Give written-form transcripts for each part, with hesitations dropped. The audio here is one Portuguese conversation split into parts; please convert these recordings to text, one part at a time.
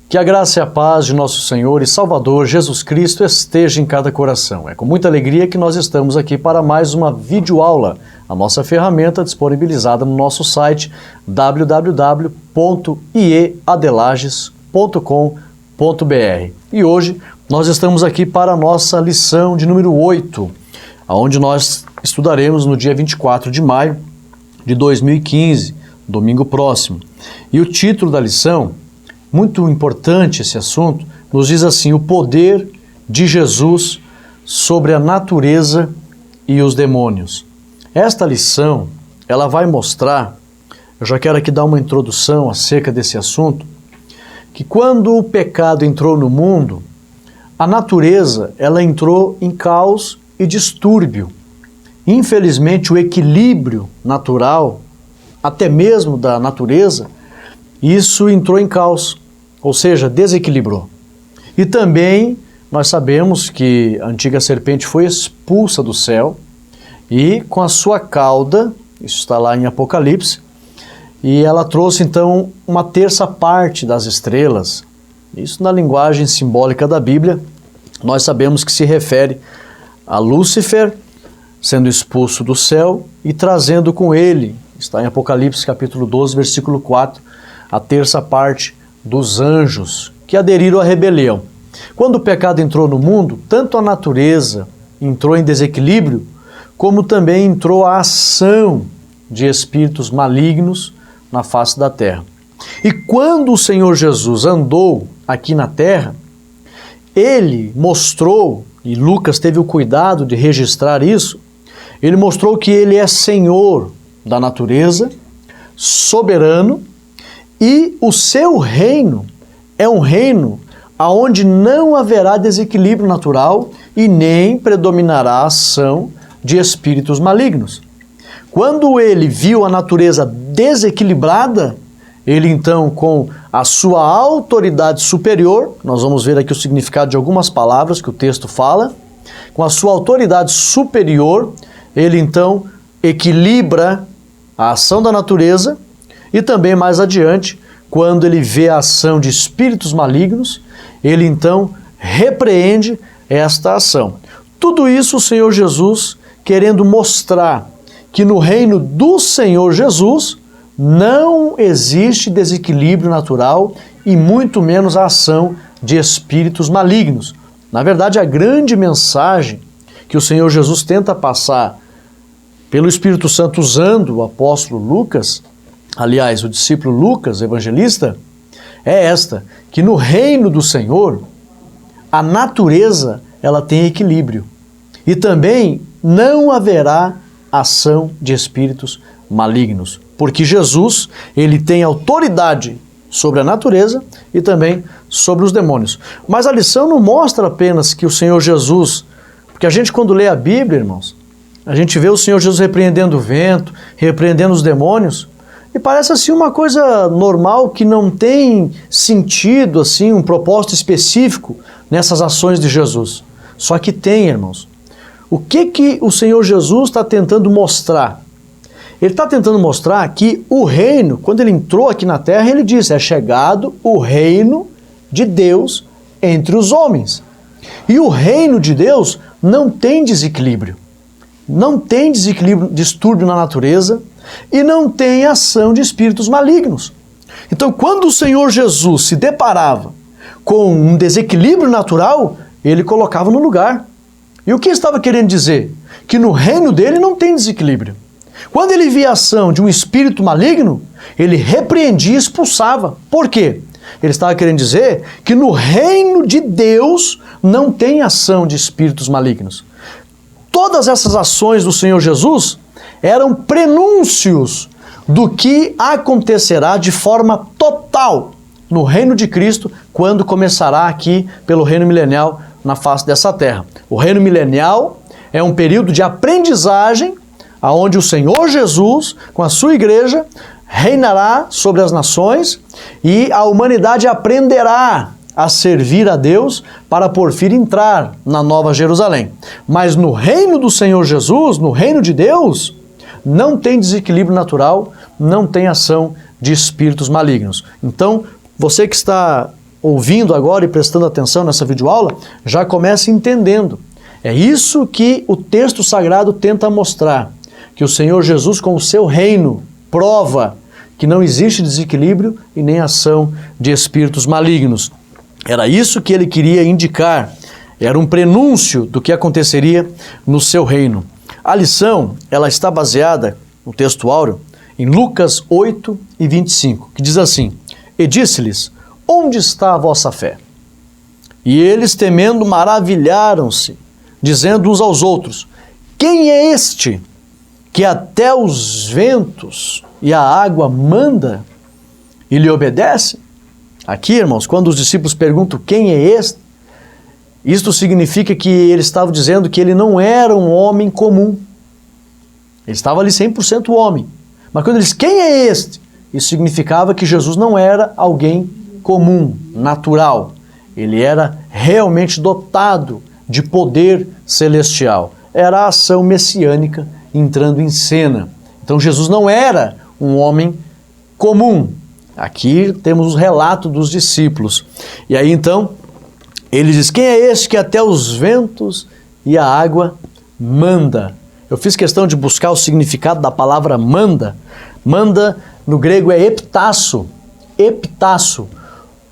Que a graça e a paz de nosso Senhor e Salvador Jesus Cristo esteja em cada coração. É com muita alegria que nós estamos aqui para mais uma videoaula, a nossa ferramenta disponibilizada no nosso site www.ieadelages.com.br. E hoje nós estamos aqui para a nossa lição de número 8, onde nós estudaremos no dia 24 de maio de 2015, domingo próximo. E o título da lição, muito importante esse assunto, nos diz assim: o poder de Jesus sobre a natureza e os demônios. Esta lição, ela vai mostrar, eu já quero aqui dar uma introdução acerca desse assunto, que quando o pecado entrou no mundo, a natureza, ela entrou em caos e distúrbio. Infelizmente, o equilíbrio natural, até mesmo da natureza, isso entrou em caos, ou seja, desequilibrou. E também nós sabemos que a antiga serpente foi expulsa do céu e com a sua cauda, isso está lá em Apocalipse, e ela trouxe então uma terça parte das estrelas. Isso na linguagem simbólica da Bíblia, nós sabemos que se refere a Lúcifer sendo expulso do céu e trazendo com ele, está em Apocalipse capítulo 12, versículo 4, a terça parte dos anjos que aderiram à rebelião. Quando o pecado entrou no mundo, tanto a natureza entrou em desequilíbrio, como também entrou a ação de espíritos malignos na face da terra. E quando o Senhor Jesus andou aqui na terra, ele mostrou, e Lucas teve o cuidado de registrar isso, ele mostrou que ele é Senhor da natureza, soberano, e o seu reino é um reino onde não haverá desequilíbrio natural e nem predominará a ação de espíritos malignos. Quando ele viu a natureza desequilibrada, ele então, com a sua autoridade superior, nós vamos ver aqui o significado de algumas palavras que o texto fala, com a sua autoridade superior, ele então equilibra a ação da natureza e também mais adiante, quando ele vê a ação de espíritos malignos, ele então repreende esta ação. Tudo isso o Senhor Jesus querendo mostrar que no reino do Senhor Jesus não existe desequilíbrio natural e muito menos a ação de espíritos malignos. Na verdade, a grande mensagem que o Senhor Jesus tenta passar pelo Espírito Santo usando o apóstolo Lucas, aliás, o discípulo Lucas, evangelista, é esta, que no reino do Senhor, a natureza, ela tem equilíbrio. E também não haverá ação de espíritos malignos. Porque Jesus, ele tem autoridade sobre a natureza e também sobre os demônios. Mas a lição não mostra apenas que o Senhor Jesus, porque a gente quando lê a Bíblia, irmãos, a gente vê o Senhor Jesus repreendendo o vento, repreendendo os demônios, e parece assim uma coisa normal que não tem sentido, assim, um propósito específico nessas ações de Jesus. Só que tem, irmãos. O que o Senhor Jesus está tentando mostrar? Ele está tentando mostrar que o reino, quando ele entrou aqui na terra, ele disse, é chegado o reino de Deus entre os homens. E o reino de Deus não tem desequilíbrio. Não tem desequilíbrio, distúrbio na natureza e não tem ação de espíritos malignos. Então, quando o Senhor Jesus se deparava com um desequilíbrio natural, ele colocava no lugar. E o que ele estava querendo dizer? Que no reino dele não tem desequilíbrio. Quando ele via a ação de um espírito maligno, ele repreendia e expulsava. Por quê? Ele estava querendo dizer que no reino de Deus não tem ação de espíritos malignos. Todas essas ações do Senhor Jesus eram prenúncios do que acontecerá de forma total no reino de Cristo quando começará aqui pelo reino milenial na face dessa terra. O reino milenial é um período de aprendizagem aonde o Senhor Jesus, com a sua igreja, reinará sobre as nações e a humanidade aprenderá a servir a Deus para por fim entrar na Nova Jerusalém. Mas no reino do Senhor Jesus, no reino de Deus, não tem desequilíbrio natural, não tem ação de espíritos malignos. Então, você que está ouvindo agora e prestando atenção nessa videoaula, já comece entendendo. É isso que o texto sagrado tenta mostrar, que o Senhor Jesus, com o seu reino, prova que não existe desequilíbrio e nem ação de espíritos malignos. Era isso que ele queria indicar, era um prenúncio do que aconteceria no seu reino. A lição, ela está baseada, no texto áureo, em Lucas 8 e 25, que diz assim: E disse-lhes, onde está a vossa fé? E eles, temendo, maravilharam-se, dizendo uns aos outros, quem é este que até os ventos e a água manda e lhe obedece? Aqui, irmãos, quando os discípulos perguntam quem é este, isto significa que eles estavam dizendo que ele não era um homem comum. Ele estava ali 100% homem. Mas quando eles, quem é este? Isso significava que Jesus não era alguém comum, natural. Ele era realmente dotado de poder celestial. Era a ação messiânica entrando em cena. Então Jesus não era um homem comum. Aqui temos os relatos dos discípulos. E aí então, ele diz, quem é este que até os ventos e a água manda? Eu fiz questão de buscar o significado da palavra manda. Manda no grego é eptasso. Eptasso,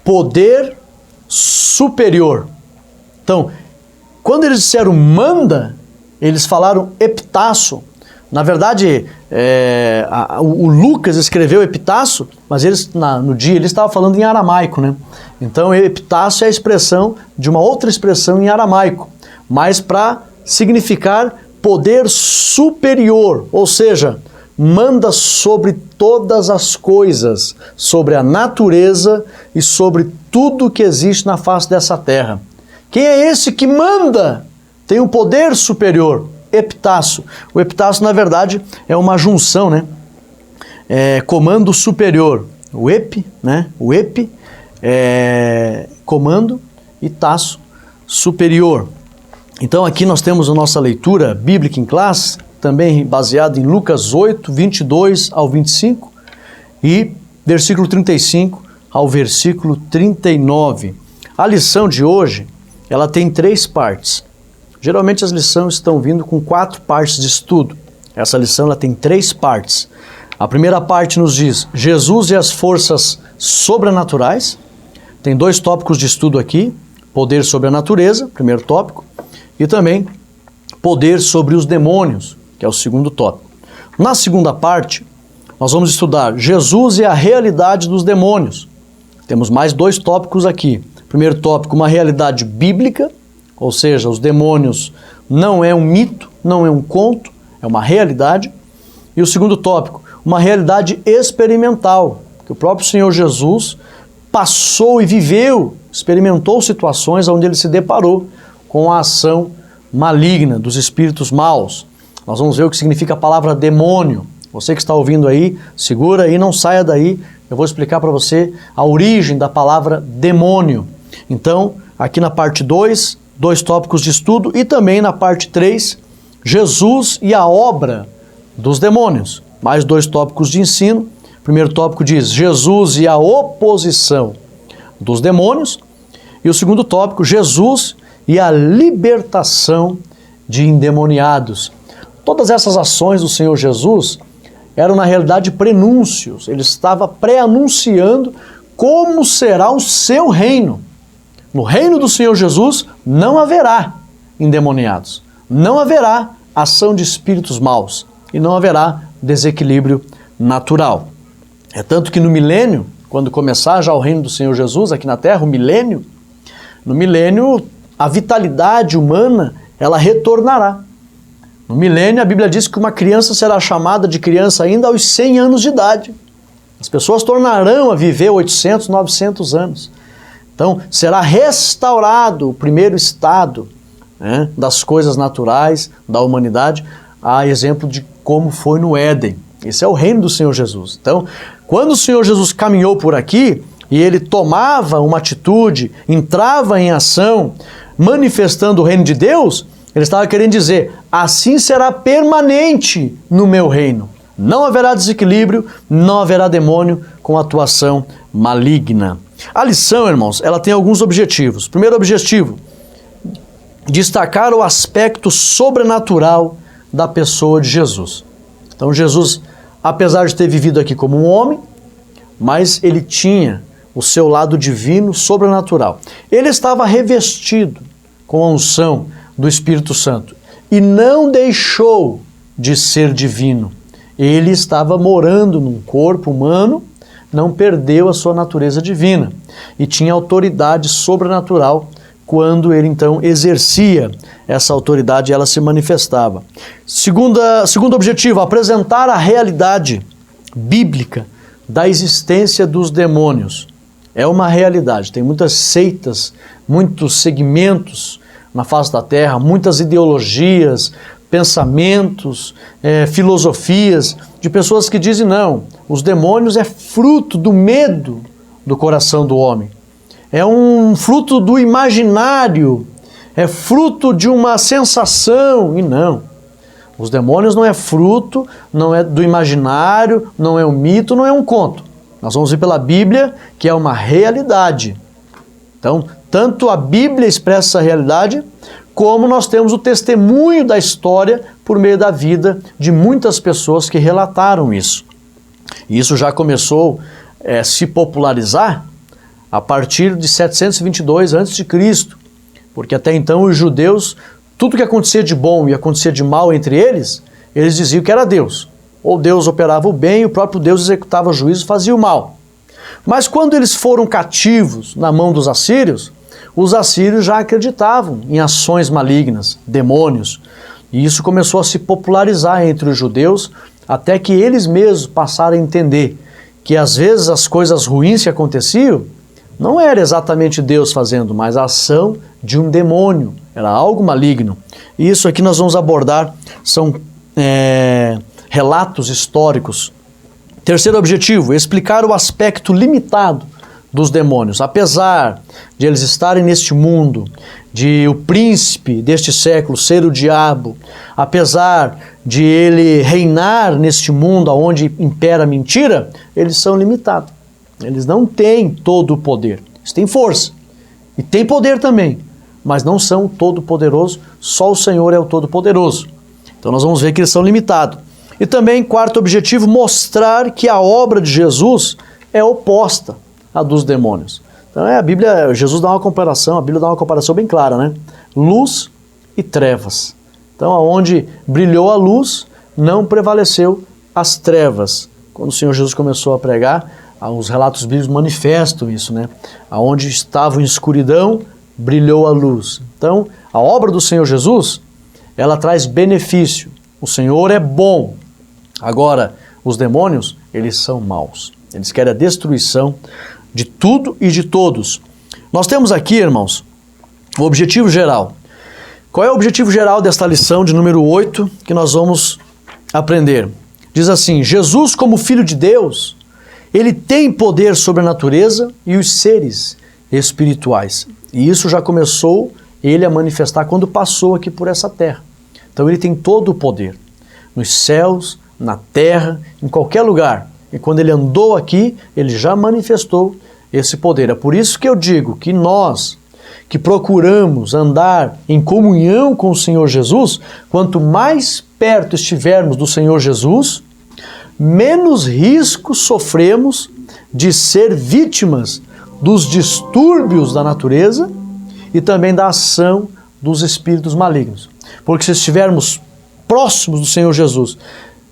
poder superior. Então, quando eles disseram manda, eles falaram eptasso. Na verdade, o Lucas escreveu eptasso, mas no dia ele estava falando em aramaico, né? Então, eptasso é a expressão de uma outra expressão em aramaico, mas para significar poder superior, ou seja, manda sobre todas as coisas, sobre a natureza e sobre tudo que existe na face dessa terra. Quem é esse que manda? Tem um poder superior. Eptasso. O eptasso, na verdade, é uma junção, né? Comando superior. O ep, né? O ep é comando e tasso superior. Então aqui nós temos a nossa leitura bíblica em classe, também baseada em Lucas 8, 22 ao 25 e versículo 35 ao versículo 39. A lição de hoje, ela tem 3 partes. Geralmente as lições estão vindo com 4 partes de estudo. Essa lição ela tem 3 partes. A primeira parte nos diz Jesus e as forças sobrenaturais. Tem 2 tópicos de estudo aqui. Poder sobre a natureza, primeiro tópico. E também poder sobre os demônios, que é o segundo tópico. Na segunda parte, nós vamos estudar Jesus e a realidade dos demônios. Temos mais 2 tópicos aqui. Primeiro tópico, uma realidade bíblica. Ou seja, os demônios não é um mito, não é um conto, é uma realidade. E o segundo tópico, uma realidade experimental, que o próprio Senhor Jesus passou e viveu, experimentou situações onde ele se deparou com a ação maligna dos espíritos maus. Nós vamos ver o que significa a palavra demônio. Você que está ouvindo aí, segura aí, não saia daí. Eu vou explicar para você a origem da palavra demônio. Então, aqui na parte 2, 2 tópicos de estudo e também na parte 3, Jesus e a obra dos demônios. Mais 2 tópicos de ensino. O primeiro tópico diz Jesus e a oposição dos demônios. E o segundo tópico, Jesus e a libertação de endemoniados. Todas essas ações do Senhor Jesus eram na realidade prenúncios. Ele estava pré-anunciando como será o seu reino. No reino do Senhor Jesus não haverá endemoniados, não haverá ação de espíritos maus e não haverá desequilíbrio natural. É tanto que no milênio, quando começar já o reino do Senhor Jesus aqui na terra, no milênio a vitalidade humana ela retornará. No milênio a Bíblia diz que uma criança será chamada de criança ainda aos 100 anos de idade. As pessoas tornarão a viver 800, 900 anos. Então, será restaurado o primeiro estado, né, das coisas naturais, da humanidade, a exemplo de como foi no Éden. Esse é o reino do Senhor Jesus. Então, quando o Senhor Jesus caminhou por aqui, e ele tomava uma atitude, entrava em ação, manifestando o reino de Deus, ele estava querendo dizer, assim será permanente no meu reino. Não haverá desequilíbrio, não haverá demônio com atuação maligna. A lição, irmãos, ela tem alguns objetivos. Primeiro objetivo, destacar o aspecto sobrenatural da pessoa de Jesus. Então Jesus, apesar de ter vivido aqui como um homem, mas ele tinha o seu lado divino, sobrenatural. Ele estava revestido com a unção do Espírito Santo e não deixou de ser divino. Ele estava morando num corpo humano, não perdeu a sua natureza divina e tinha autoridade sobrenatural quando ele então exercia essa autoridade e ela se manifestava. Segundo objetivo, apresentar a realidade bíblica da existência dos demônios. É uma realidade, tem muitas seitas, muitos segmentos na face da terra, muitas ideologias, pensamentos, filosofias de pessoas que dizem não, os demônios é fruto do medo do coração do homem. É um fruto do imaginário, é fruto de uma sensação, e não. Os demônios não é fruto, não é do imaginário, não é um mito, não é um conto. Nós vamos ver pela Bíblia que é uma realidade. Então, tanto a Bíblia expressa essa realidade, como nós temos o testemunho da história por meio da vida de muitas pessoas que relataram isso. E isso já começou a se popularizar a partir de 722 a.C., porque até então os judeus, tudo que acontecia de bom e acontecia de mal entre eles, eles diziam que era Deus. Ou Deus operava o bem e o próprio Deus executava o juízo e fazia o mal. Mas quando eles foram cativos na mão dos assírios, os assírios já acreditavam em ações malignas, demônios. E isso começou a se popularizar entre os judeus, até que eles mesmos passaram a entender que às vezes as coisas ruins que aconteciam não era exatamente Deus fazendo, mas a ação de um demônio, era algo maligno. E isso aqui nós vamos abordar, são relatos históricos. Terceiro objetivo, explicar o aspecto limitado dos demônios. Apesar de eles estarem neste mundo, de o príncipe deste século ser o diabo, apesar de ele reinar neste mundo onde impera a mentira, eles são limitados. Eles não têm todo o poder. Eles têm força e têm poder também, mas não são o todo-poderoso, só o Senhor é o todo-poderoso. Então nós vamos ver que eles são limitados. E também, quarto objetivo, mostrar que a obra de Jesus é oposta à dos demônios. Então a Bíblia, Jesus dá uma comparação, a Bíblia dá uma comparação bem clara, né? Luz e trevas. Então aonde brilhou a luz, não prevaleceu as trevas. Quando o Senhor Jesus começou a pregar, os relatos bíblicos manifestam isso, né? Aonde estava em escuridão, brilhou a luz. Então, a obra do Senhor Jesus, ela traz benefício. O Senhor é bom. Agora, os demônios, eles são maus. Eles querem a destruição de tudo e de todos. Nós temos aqui, irmãos, o objetivo geral. Qual é o objetivo geral desta lição de número 8 que nós vamos aprender? Diz assim, Jesus como Filho de Deus, ele tem poder sobre a natureza e os seres espirituais. E isso já começou ele a manifestar quando passou aqui por essa terra. Então ele tem todo o poder, nos céus, na terra, em qualquer lugar. E quando ele andou aqui, ele já manifestou esse poder. É por isso que eu digo que nós, que procuramos andar em comunhão com o Senhor Jesus, quanto mais perto estivermos do Senhor Jesus, menos risco sofremos de ser vítimas dos distúrbios da natureza e também da ação dos espíritos malignos. Porque se estivermos próximos do Senhor Jesus,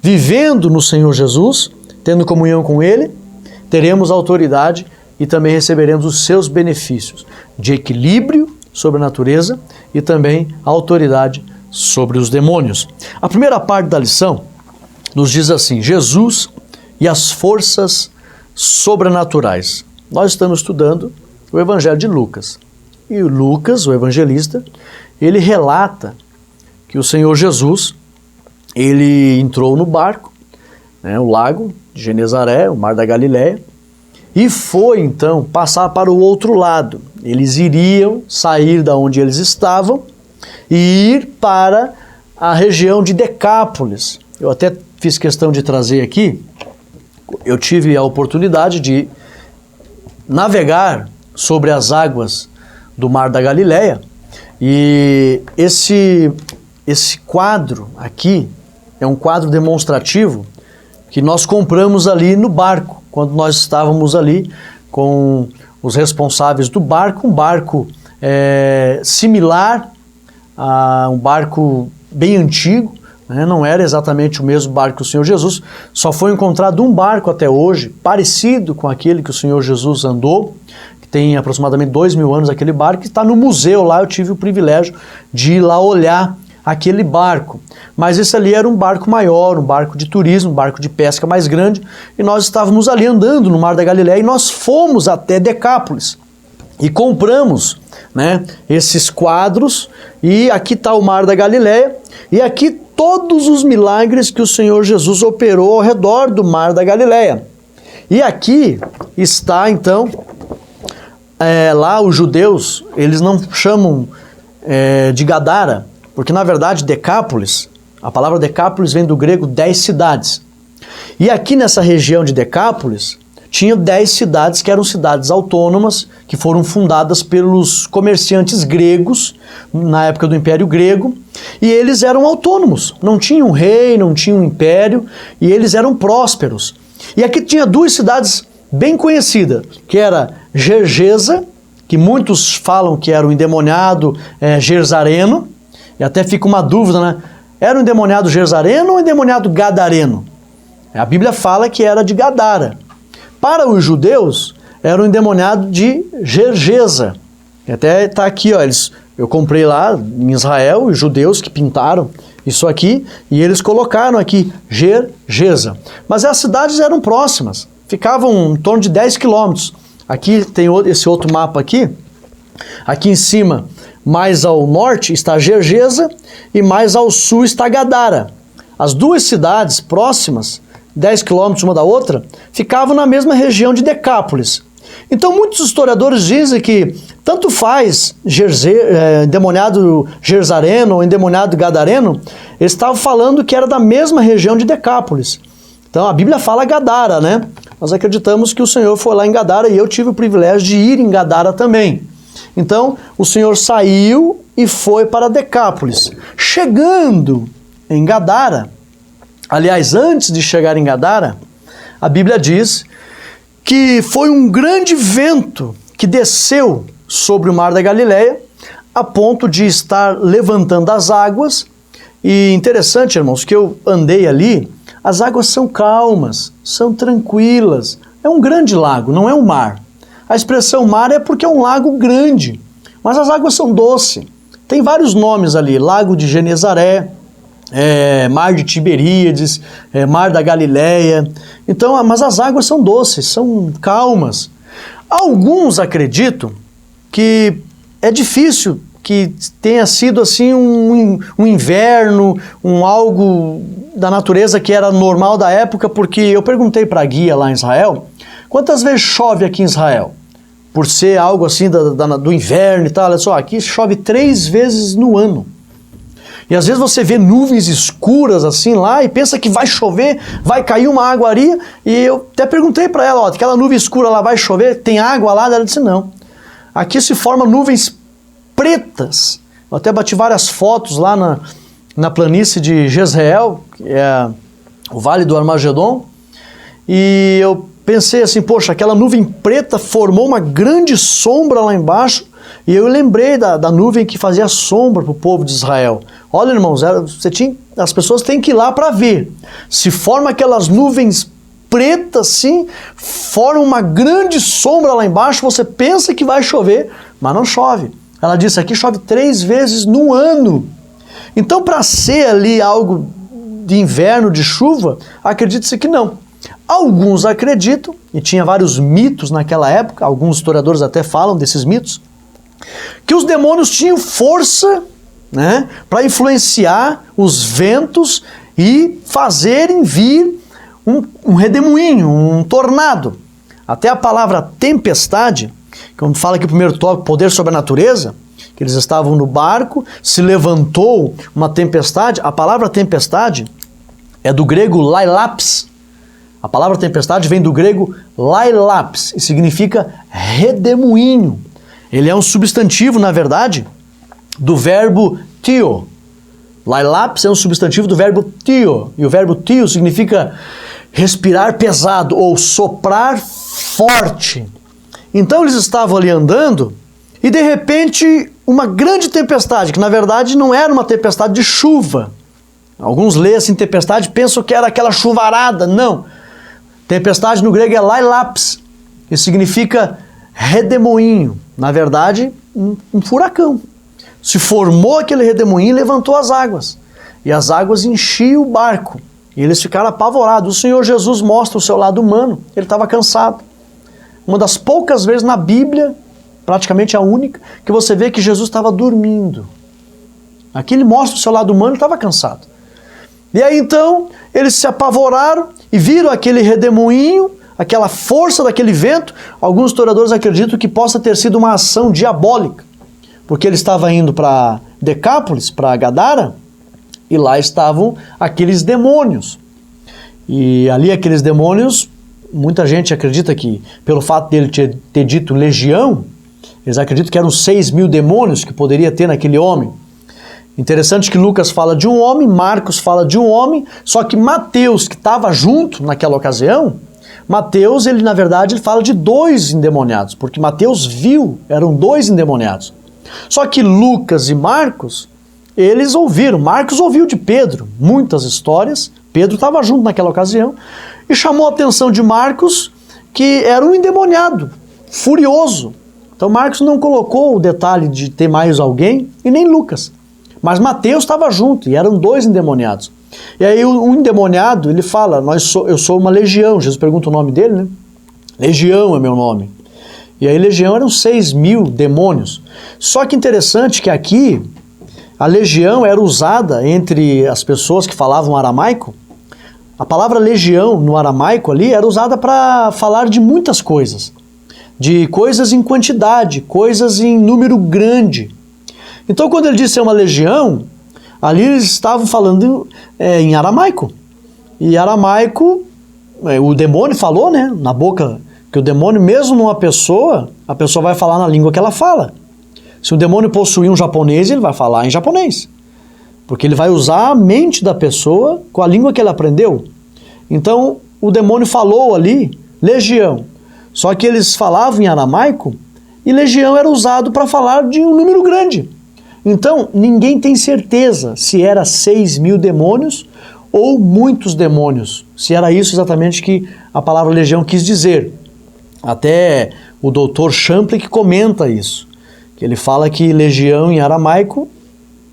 vivendo no Senhor Jesus, tendo comunhão com Ele, teremos autoridade e também receberemos os seus benefícios de equilíbrio sobre a natureza e também autoridade sobre os demônios. A primeira parte da lição nos diz assim, Jesus e as forças sobrenaturais. Nós estamos estudando o Evangelho de Lucas. E o Lucas, o evangelista, ele relata que o Senhor Jesus, ele entrou no barco, né, o lago de Genezaré, o mar da Galileia, e foi então passar para o outro lado. Eles iriam sair da onde eles estavam e ir para a região de Decápolis. Eu até fiz questão de trazer aqui, eu tive a oportunidade de navegar sobre as águas do Mar da Galileia, e esse quadro aqui é um quadro demonstrativo que nós compramos ali no barco, quando nós estávamos ali com os responsáveis do barco, um barco similar a um barco bem antigo, né? Não era exatamente o mesmo barco que o Senhor Jesus, só foi encontrado um barco até hoje, parecido com aquele que o Senhor Jesus andou, que tem aproximadamente 2000 anos aquele barco, que está no museu lá. Eu tive o privilégio de ir lá olhar aquele barco, mas esse ali era um barco maior, um barco de turismo, um barco de pesca mais grande, e nós estávamos ali andando no Mar da Galileia, e nós fomos até Decápolis e compramos, né, esses quadros, e aqui está o Mar da Galileia, e aqui todos os milagres que o Senhor Jesus operou ao redor do Mar da Galileia. E aqui está então, lá os judeus, eles não chamam de Gadara, porque na verdade Decápolis, a palavra Decápolis vem do grego 10 cidades. E aqui nessa região de Decápolis, tinha 10 cidades que eram cidades autônomas, que foram fundadas pelos comerciantes gregos, na época do Império Grego, e eles eram autônomos, não tinham rei, não tinham império, e eles eram prósperos. E aqui tinha 2 cidades bem conhecidas, que era Gergesa, que muitos falam que era o endemoniado Gersareno, e até fica uma dúvida, né? Era o endemoniado Gersareno ou o endemoniado Gadareno? A Bíblia fala que era de Gadara. Para os judeus, era o endemoniado de Gergesa. Até está aqui, ó, eu comprei lá em Israel, os judeus que pintaram isso aqui, e eles colocaram aqui Gergesa. Mas as cidades eram próximas, ficavam em torno de 10 quilômetros. Aqui tem esse outro mapa aqui. Aqui em cima, mais ao norte, está Gergesa, e mais ao sul está Gadara. As 2 cidades próximas, 10 quilômetros uma da outra, ficavam na mesma região de Decápolis. Então muitos historiadores dizem que tanto faz endemoniado Gersareno ou endemoniado Gadareno, eles estavam falando que era da mesma região de Decápolis. Então a Bíblia fala Gadara, né? Nós acreditamos que o Senhor foi lá em Gadara, e eu tive o privilégio de ir em Gadara também. Então o Senhor saiu e foi para Decápolis. Chegando em Gadara, aliás, antes de chegar em Gadara, a Bíblia diz que foi um grande vento que desceu sobre o Mar da Galileia, a ponto de estar levantando as águas. E interessante, irmãos, que eu andei ali, as águas são calmas, são tranquilas. É um grande lago, não é um mar. A expressão mar é porque é um lago grande, mas as águas são doces. Tem vários nomes ali, Lago de Genezaré, Mar de Tiberíades, Mar da Galileia. Então, mas as águas são doces, são calmas. Alguns acreditam que é difícil que tenha sido assim um inverno, algo da natureza que era normal da época, porque eu perguntei para a guia lá em Israel, quantas vezes chove aqui em Israel? Por ser algo assim do inverno e tal, olha só, aqui chove 3 vezes no ano. E às vezes você vê nuvens escuras assim lá e pensa que vai chover, vai cair uma aguaria, e eu até perguntei para ela, ó, aquela nuvem escura lá vai chover, tem água lá? Ela disse não. Aqui se formam nuvens pretas. Eu até bati várias fotos lá na planície de Jezreel, que é o Vale do Armagedon, e eu pensei assim, poxa, aquela nuvem preta formou uma grande sombra lá embaixo, e eu lembrei da nuvem que fazia sombra para o povo de Israel. Olha, irmãos, as pessoas têm que ir lá para ver. Se forma aquelas nuvens pretas assim, forma uma grande sombra lá embaixo, você pensa que vai chover, mas não chove. Ela disse, aqui chove 3 vezes no ano. Então, para ser ali algo de inverno, de chuva, acredita-se que não. Alguns acreditam, e tinha vários mitos naquela época, alguns historiadores até falam desses mitos, que os demônios tinham força, né, para influenciar os ventos e fazerem vir um redemoinho, um tornado. Até a palavra tempestade, quando fala aqui o primeiro tópico, poder sobre a natureza, que eles estavam no barco, se levantou uma tempestade. A palavra tempestade é do grego lailaps. A palavra tempestade vem do grego lailaps e significa redemoinho. Ele é um substantivo, na verdade, do verbo tio. Lailaps é um substantivo do verbo tio. E o verbo tio significa respirar pesado ou soprar forte. Então eles estavam ali andando e de repente uma grande tempestade, que na verdade não era uma tempestade de chuva. Alguns leem assim tempestade, pensam que era aquela chuvarada. Não. Tempestade no grego é lailaps, que significa redemoinho. Na verdade, um furacão. Se formou aquele redemoinho e levantou as águas. E as águas enchiam o barco. E eles ficaram apavorados. O Senhor Jesus mostra o seu lado humano. Ele estava cansado. Uma das poucas vezes na Bíblia, praticamente a única, que você vê que Jesus estava dormindo. Aqui ele mostra o seu lado humano e estava cansado. E aí então, eles se apavoraram e viram aquele redemoinho, aquela força daquele vento. Alguns historiadores acreditam que possa ter sido uma ação diabólica, porque ele estava indo para Decápolis, para Gadara, e lá estavam aqueles demônios. E ali aqueles demônios, muita gente acredita que, pelo fato dele ter dito legião, eles acreditam que eram 6.000 demônios que poderia ter naquele homem. Interessante que Lucas fala de um homem, Marcos fala de um homem, só que Mateus, que estava junto naquela ocasião, Mateus, ele na verdade ele fala de 2 endemoniados, porque Mateus viu, eram 2 endemoniados. Só que Lucas e Marcos, eles ouviram. Marcos ouviu de Pedro muitas histórias, Pedro estava junto naquela ocasião, e chamou a atenção de Marcos que era um endemoniado, furioso. Então Marcos não colocou o detalhe de ter mais alguém, e nem Lucas. Mas Mateus estava junto, e eram 2 endemoniados. E aí o endemoniado, ele fala, eu sou uma legião. Jesus pergunta o nome dele, né? Legião é meu nome. E aí legião eram 6.000 demônios. Só que interessante que aqui, a legião era usada entre as pessoas que falavam aramaico. A palavra legião no aramaico ali era usada para falar de muitas coisas. De coisas em quantidade, coisas em número grande. Então quando ele disse ser uma legião, ali eles estavam falando em aramaico. E aramaico, o demônio falou, né, na boca, que o demônio mesmo numa pessoa, a pessoa vai falar na língua que ela fala. Se o demônio possuir um japonês, ele vai falar em japonês. Porque ele vai usar a mente da pessoa com a língua que ele aprendeu. Então o demônio falou ali, legião. Só que eles falavam em aramaico e legião era usado para falar de um número grande. Então, ninguém tem certeza se era 6.000 demônios ou muitos demônios. Se era isso exatamente que a palavra legião quis dizer. Até o doutor Champlin comenta isso. Que ele fala que legião em aramaico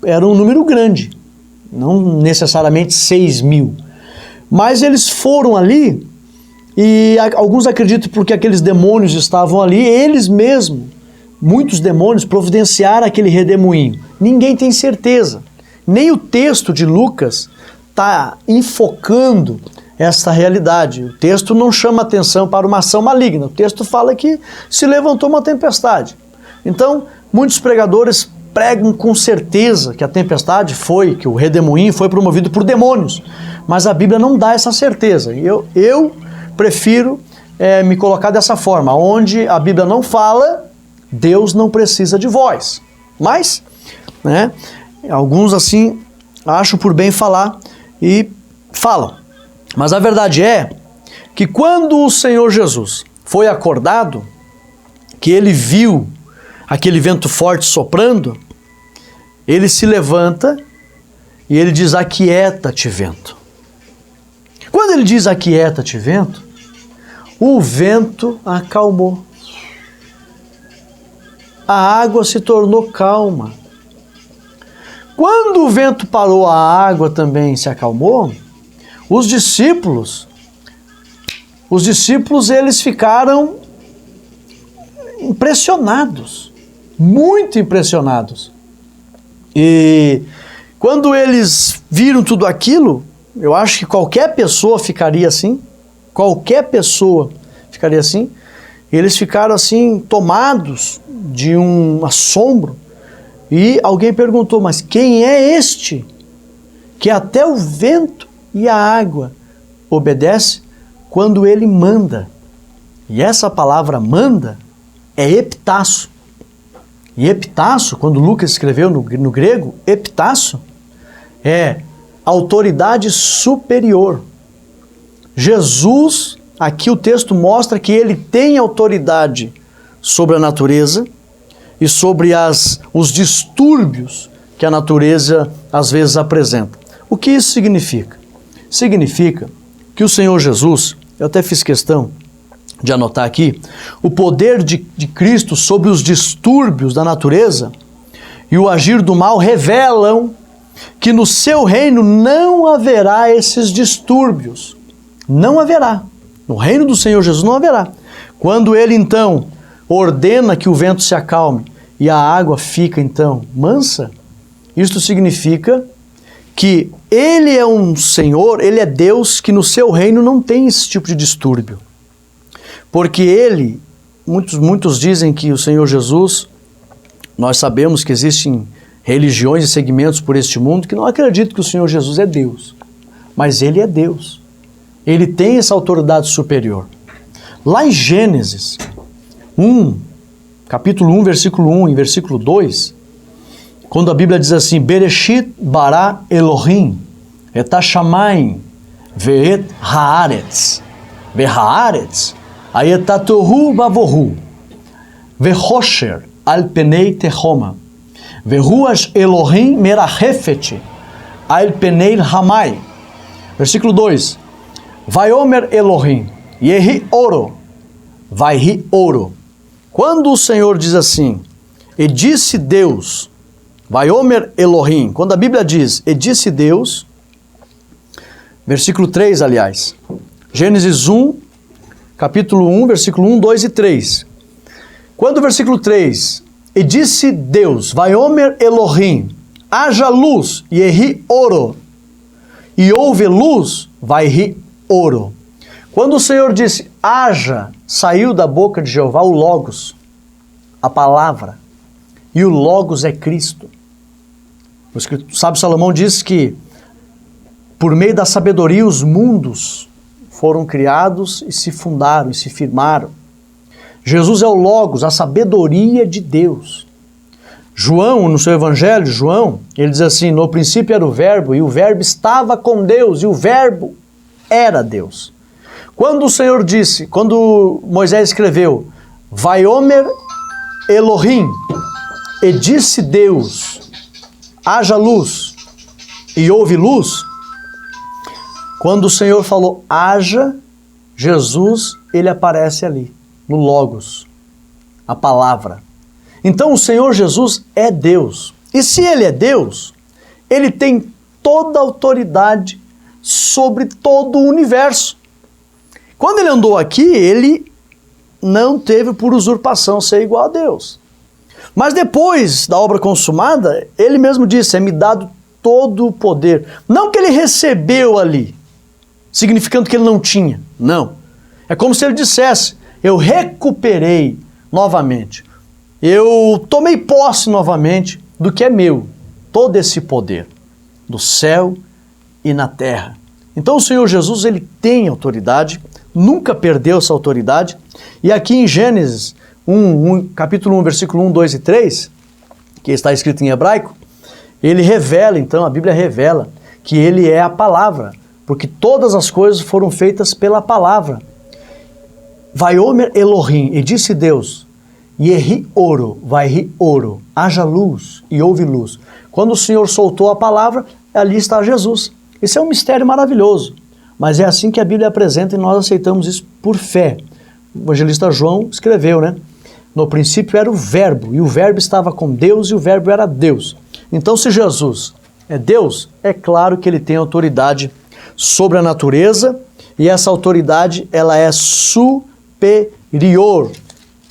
era um número grande. Não necessariamente 6.000. Mas eles foram ali e alguns acreditam porque aqueles demônios estavam ali, eles mesmos, muitos demônios providenciaram aquele redemoinho. Ninguém tem certeza. Nem o texto de Lucas está enfocando esta realidade. O texto não chama atenção para uma ação maligna. O texto fala que se levantou uma tempestade. Então, muitos pregadores pregam com certeza que a tempestade foi, que o redemoinho foi promovido por demônios. Mas a Bíblia não dá essa certeza. Eu prefiro me colocar dessa forma. Onde a Bíblia não fala, Deus não precisa de voz. Mas, né, alguns assim acham por bem falar e falam. Mas a verdade é que quando o Senhor Jesus foi acordado, que ele viu aquele vento forte soprando, ele se levanta e ele diz: aquieta-te, vento. Quando ele diz aquieta-te, vento, o vento acalmou. A água se tornou calma. Quando o vento parou, a água também se acalmou. Os discípulos eles ficaram impressionados, muito impressionados. E quando eles viram tudo aquilo, eu acho que qualquer pessoa ficaria assim. Qualquer pessoa ficaria assim. Eles ficaram assim, tomados de um assombro. E alguém perguntou: mas quem é este que até o vento e a água obedece quando ele manda. E essa palavra manda é epitasso. E epitasso, quando Lucas escreveu no grego, epitasso é autoridade superior. Jesus, aqui o texto mostra que ele tem autoridade sobre a natureza e sobre os distúrbios que a natureza às vezes apresenta. O que isso significa? Significa que o Senhor Jesus, eu até fiz questão de anotar aqui, o poder de Cristo sobre os distúrbios da natureza e o agir do mal revelam que no seu reino não haverá esses distúrbios. Não haverá. No reino do Senhor Jesus não haverá. Quando ele então ordena que o vento se acalme e a água fica então mansa, isto significa que ele é um Senhor, ele é Deus que no seu reino não tem esse tipo de distúrbio. Porque ele, muitos dizem que o Senhor Jesus, nós sabemos que existem religiões e segmentos por este mundo que não acreditam que o Senhor Jesus é Deus. Mas ele é Deus. Ele tem essa autoridade superior. Lá em Gênesis 1, capítulo 1, versículo 1 e versículo 2, quando a Bíblia diz assim, Bereshit bara Elohim et hashamayim ve'et haaretz ve'haaretz ayetatohu bavohu ve'chosher al penei tehoma ve'ruach Elohim merachefet al penei hamai. Versículo 2, Vaiomer Elohim yehi oro vaihi oro. Quando o Senhor diz assim, e disse Deus, Vaiomer Elohim, quando a Bíblia diz, e disse Deus, versículo 3, aliás, Gênesis 1, capítulo 1, versículo 1, 2 e 3. Quando o versículo 3, e disse Deus, Vaiomer Elohim, haja luz, yehi oro, e houve luz, vaihi oro. Quando o Senhor disse, haja, saiu da boca de Jeová o Logos, a palavra, e o Logos é Cristo. O sábio Salomão diz que por meio da sabedoria os mundos foram criados e se fundaram e se firmaram. Jesus é o Logos, a sabedoria de Deus. João, no seu evangelho, João, ele diz assim, no princípio era o verbo, e o verbo estava com Deus, e o verbo era Deus. Quando o Senhor disse, quando Moisés escreveu, Vaiomer Elohim, e disse Deus, haja luz, e houve luz, quando o Senhor falou haja, Jesus, ele aparece ali, no Logos, a palavra. Então o Senhor Jesus é Deus. E se ele é Deus, ele tem toda a autoridade sobre todo o universo. Quando ele andou aqui, ele não teve por usurpação ser igual a Deus. Mas depois da obra consumada, ele mesmo disse, é-me dado todo o poder. Não que ele recebeu ali, significando que ele não tinha. Não. É como se ele dissesse, eu recuperei novamente. Eu tomei posse novamente do que é meu. Todo esse poder do céu e na terra. Então o Senhor Jesus, ele tem autoridade, nunca perdeu essa autoridade. E aqui em Gênesis capítulo 1, versículo 1, 2 e 3, que está escrito em hebraico, ele revela, então, a Bíblia revela que ele é a palavra, porque todas as coisas foram feitas pela palavra. Vaiomer Elohim, e disse Deus, yehi oro, vaihi oro, haja luz, e houve luz. Quando o Senhor soltou a palavra, ali está Jesus. Isso é um mistério maravilhoso, mas é assim que a Bíblia apresenta e nós aceitamos isso por fé. O evangelista João escreveu, né? No princípio era o verbo, e o verbo estava com Deus, e o verbo era Deus. Então, se Jesus é Deus, é claro que ele tem autoridade sobre a natureza, e essa autoridade, ela é superior.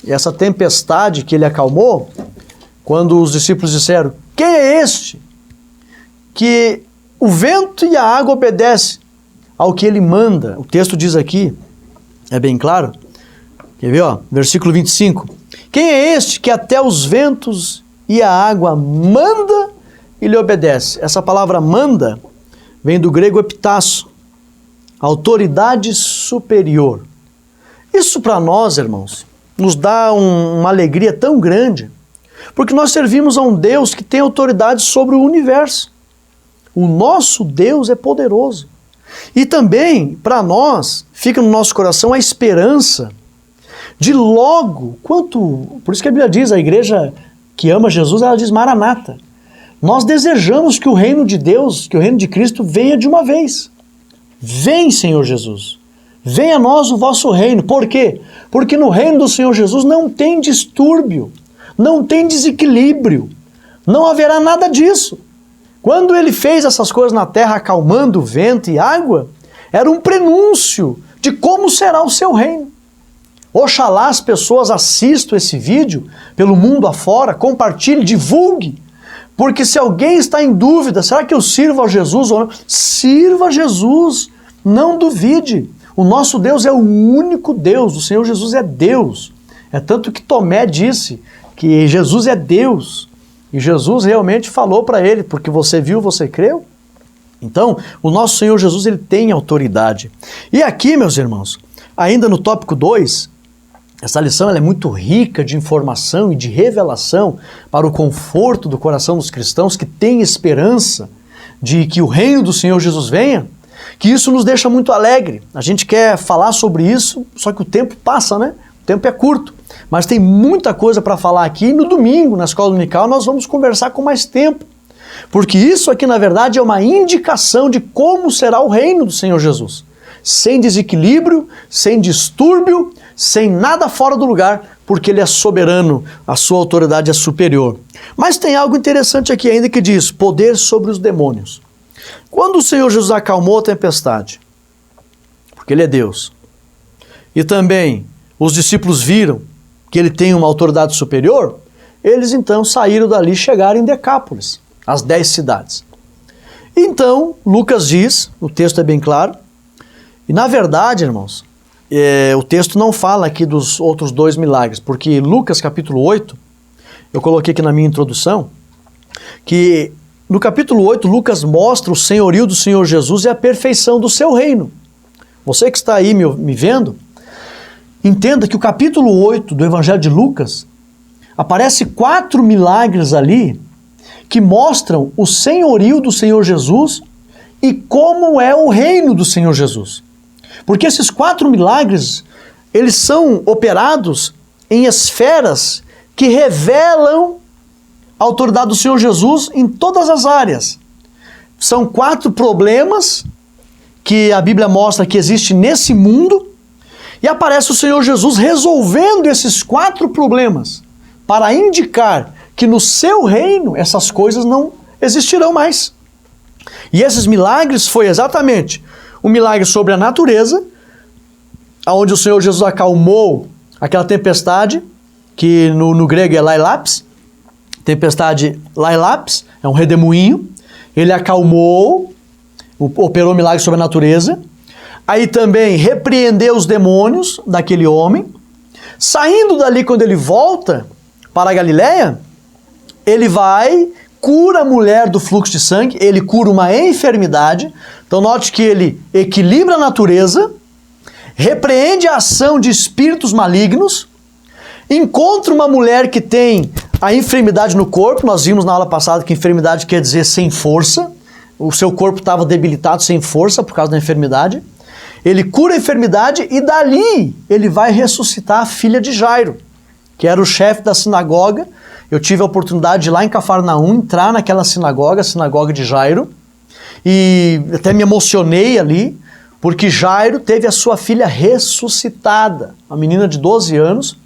E essa tempestade que ele acalmou, quando os discípulos disseram, quem é este que o vento e a água obedecem ao que ele manda? O texto diz aqui, é bem claro, quer ver, ó, versículo 25, quem é este que até os ventos e a água manda e lhe obedece? Essa palavra manda vem do grego epitasso, autoridade superior. Isso para nós, irmãos, nos dá uma alegria tão grande, porque nós servimos a um Deus que tem autoridade sobre o universo. O nosso Deus é poderoso. E também, para nós, fica no nosso coração a esperança de logo, por isso que a Bíblia diz, a igreja que ama Jesus, ela diz Maranata. Nós desejamos que o reino de Deus, que o reino de Cristo venha de uma vez. Vem, Senhor Jesus. Venha a nós o vosso reino. Por quê? Porque no reino do Senhor Jesus não tem distúrbio, não tem desequilíbrio, não haverá nada disso. Quando ele fez essas coisas na terra, acalmando vento e água, era um prenúncio de como será o seu reino. Oxalá as pessoas assistam esse vídeo pelo mundo afora, compartilhe, divulgue, porque se alguém está em dúvida, será que eu sirvo a Jesus ou não? Sirva a Jesus, não duvide. O nosso Deus é o único Deus, o Senhor Jesus é Deus. É tanto que Tomé disse que Jesus é Deus. E Jesus realmente falou para ele, porque você viu, você creu. Então, o nosso Senhor Jesus, ele tem autoridade. E aqui, meus irmãos, ainda no tópico 2, essa lição ela é muito rica de informação e de revelação para o conforto do coração dos cristãos que têm esperança de que o reino do Senhor Jesus venha, que isso nos deixa muito alegre. A gente quer falar sobre isso, só que o tempo passa, né? O tempo é curto. Mas tem muita coisa para falar aqui. No domingo, na escola dominical, nós vamos conversar com mais tempo. Porque isso aqui, na verdade, é uma indicação de como será o reino do Senhor Jesus. Sem desequilíbrio, sem distúrbio, sem nada fora do lugar, porque ele é soberano, a sua autoridade é superior. Mas tem algo interessante aqui ainda que diz, poder sobre os demônios. Quando o Senhor Jesus acalmou a tempestade, porque ele é Deus, e também os discípulos viram que ele tem uma autoridade superior, eles então saíram dali e chegaram em Decápolis, as 10 cidades. Então, Lucas diz, o texto é bem claro, e na verdade, irmãos, o texto não fala aqui dos outros 2 milagres, porque Lucas capítulo 8, eu coloquei aqui na minha introdução, que no capítulo 8 Lucas mostra o senhorio do Senhor Jesus e a perfeição do seu reino. Você que está aí me vendo, entenda que o capítulo 8 do Evangelho de Lucas, aparece 4 milagres ali que mostram o senhorio do Senhor Jesus e como é o reino do Senhor Jesus. Porque esses 4 milagres, eles são operados em esferas que revelam a autoridade do Senhor Jesus em todas as áreas. São 4 problemas que a Bíblia mostra que existe nesse mundo e aparece o Senhor Jesus resolvendo esses 4 problemas para indicar que no seu reino essas coisas não existirão mais. E esses milagres foi exatamente um milagre sobre a natureza, onde o Senhor Jesus acalmou aquela tempestade, que no grego é Lailapis, tempestade Lailapis, é um redemoinho, ele acalmou, operou milagre sobre a natureza, aí também repreendeu os demônios daquele homem, saindo dali quando ele volta para a Galileia, ele vai, cura a mulher do fluxo de sangue, ele cura uma enfermidade. Então note que ele equilibra a natureza, repreende a ação de espíritos malignos, encontra uma mulher que tem a enfermidade no corpo. Nós vimos na aula passada que enfermidade quer dizer sem força, o seu corpo estava debilitado, sem força por causa da enfermidade. Ele cura a enfermidade e dali ele vai ressuscitar a filha de Jairo, que era o chefe da sinagoga. Eu tive a oportunidade de ir lá em Cafarnaum, entrar naquela sinagoga, a sinagoga de Jairo, e até me emocionei ali, porque Jairo teve a sua filha ressuscitada, uma menina de 12 anos.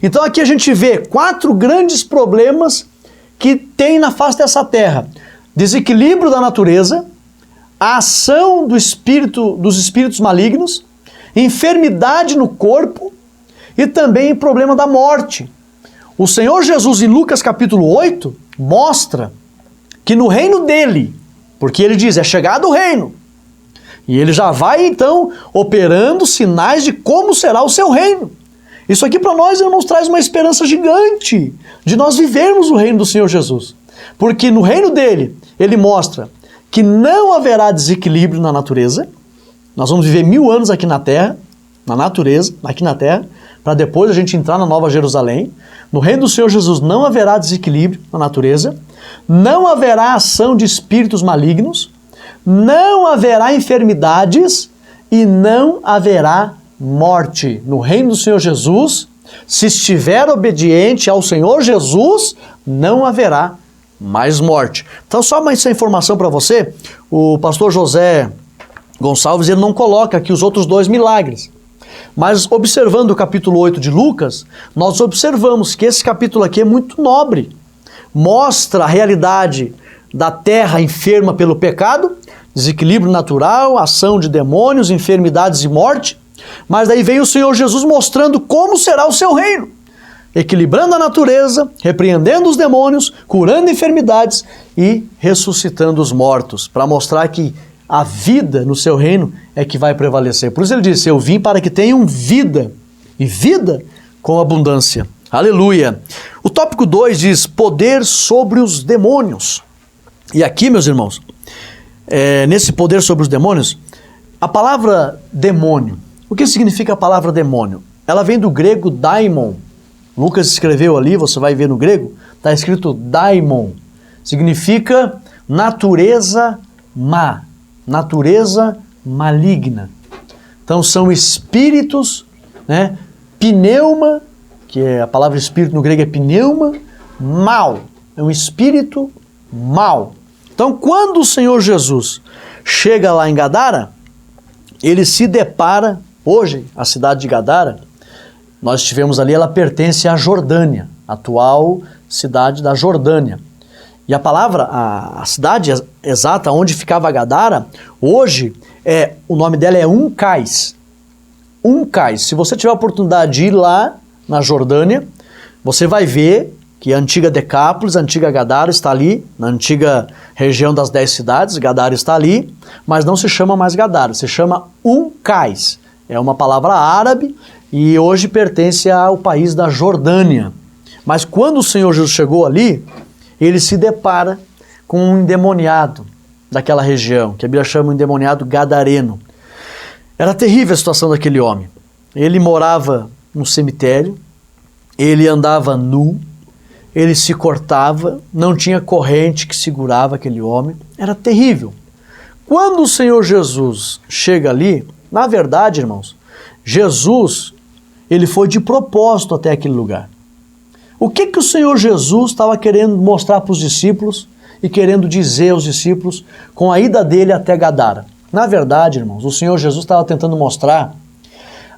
Então aqui a gente vê 4 grandes problemas que tem na face dessa terra. Desequilíbrio da natureza, a ação dos espíritos malignos, enfermidade no corpo e também o problema da morte. O Senhor Jesus, em Lucas capítulo 8, mostra que no reino dele, porque ele diz, é chegado o reino, e ele já vai então operando sinais de como será o seu reino. Isso aqui para nós, irmãos, traz uma esperança gigante de nós vivermos o reino do Senhor Jesus. Porque no reino dele, ele mostra que não haverá desequilíbrio na natureza, Nós vamos viver 1000 anos aqui na Terra, na natureza, aqui na Terra, para depois a gente entrar na Nova Jerusalém. No reino do Senhor Jesus não haverá desequilíbrio na natureza, não haverá ação de espíritos malignos, não haverá enfermidades e não haverá morte. No reino do Senhor Jesus, se estiver obediente ao Senhor Jesus, não haverá mais morte. Então, só mais essa informação para você, o pastor José Gonçalves, ele não coloca aqui os outros 2 milagres. Mas observando o capítulo 8 de Lucas, nós observamos que esse capítulo aqui é muito nobre. Mostra a realidade da terra enferma pelo pecado, desequilíbrio natural, ação de demônios, enfermidades e morte. Mas daí vem o Senhor Jesus mostrando como será o seu reino. Equilibrando a natureza, repreendendo os demônios, curando enfermidades e ressuscitando os mortos. Para mostrar que a vida no seu reino é que vai prevalecer. Por isso ele disse, eu vim para que tenham vida, e vida com abundância. Aleluia! O tópico 2 diz, poder sobre os demônios. E aqui, meus irmãos, nesse poder sobre os demônios, a palavra demônio, o que significa a palavra demônio? Ela vem do grego daimon. Lucas escreveu ali, você vai ver no grego, está escrito daimon. Significa natureza má. Natureza maligna. Então são espíritos, né? Pneuma, que é a palavra espírito no grego é pneuma, mal. É um espírito mal. Então quando o Senhor Jesus chega lá em Gadara, ele se depara, hoje a cidade de Gadara, nós estivemos ali, ela pertence à Jordânia, atual cidade da Jordânia. E a palavra, a cidade exata onde ficava Gadara, hoje, o nome dela é Uncais. Uncais. Se você tiver a oportunidade de ir lá na Jordânia, você vai ver que a antiga Decápolis, a antiga Gadara está ali, na antiga região das 10 cidades, Gadara está ali, mas não se chama mais Gadara, se chama Uncais. É uma palavra árabe e hoje pertence ao país da Jordânia. Mas quando o Senhor Jesus chegou ali, ele se depara com um endemoniado daquela região, que a Bíblia chama um endemoniado gadareno. Era terrível a situação daquele homem. Ele morava no cemitério, ele andava nu, ele se cortava, não tinha corrente que segurava aquele homem. Era terrível. Quando o Senhor Jesus chega ali, na verdade, irmãos, Jesus, ele foi de propósito até aquele lugar. O que o Senhor Jesus estava querendo mostrar para os discípulos e querendo dizer aos discípulos com a ida dele até Gadara? Na verdade, irmãos, o Senhor Jesus estava tentando mostrar